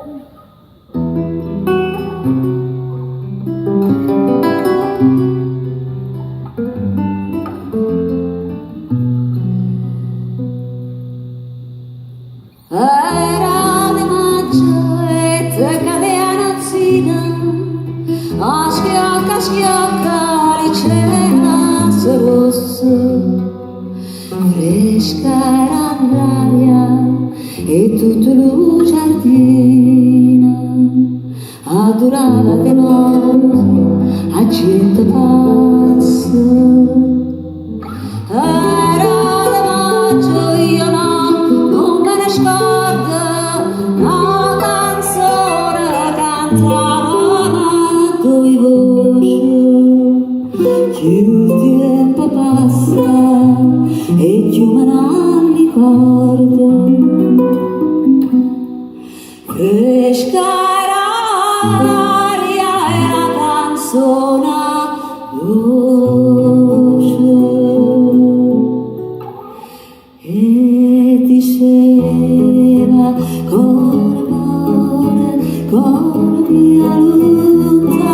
Era di maggio e te cadeva nozzina, a schiocca li c'era rosso, fresca era l'aria e tutto lo giardino adorava che noi a gente passa. Più il tempo passa e più me ne ricordo, fresca era l'aria e la canzone dolce, e diceva cuore mia lontana,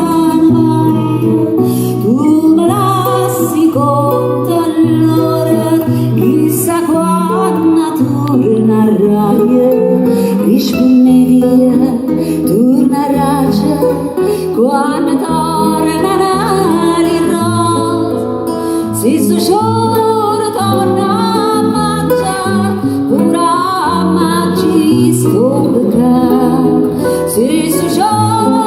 tu me lassi conto allora, chissà quando tornerai, risponde via, tornerai quando tornerai il rosa, se sto giorno torna a mangiare, pure a mangiare scompicare, se sto giorno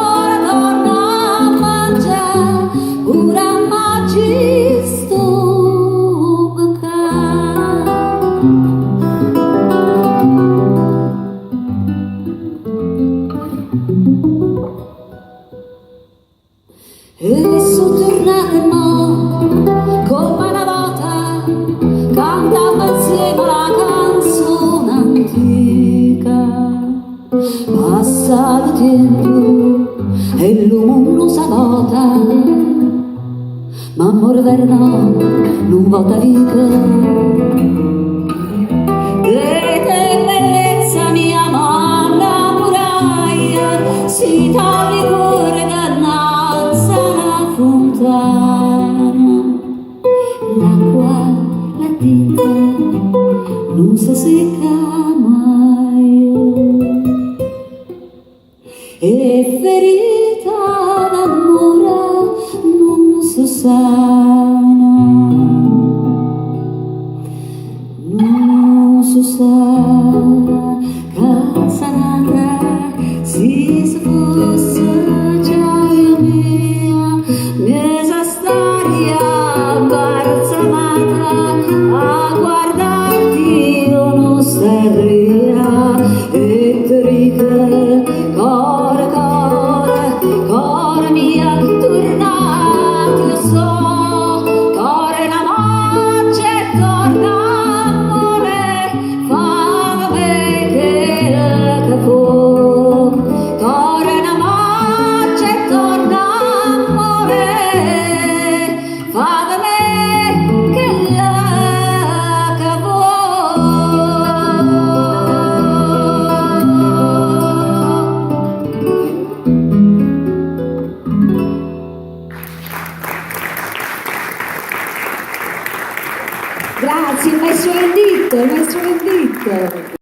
torna a mangiare, pure a mangiare scompicare. E sono tornata mo, come una volta, cantavo insieme la canzone antica. Passa il tempo e l'uomo si vota, ma amore vero non vota vita. Che bellezza mia, ma la muraglia si toglie il cuore dannanza la fontana. L'acqua, la tinta non si secca mai, e ferita d'amore non si sana, non si sana, casa nata, si fosse gioia mia, mesa staria balsamata, a guardarti io non starria, e ti ricordo, cuore mia, tornati io so, cuore la magia e torna amore, fammi che la fu, cuore la magia e torna amore, fammi che la cavò. Grazie, il maestro Venditto, il maestro Venditto.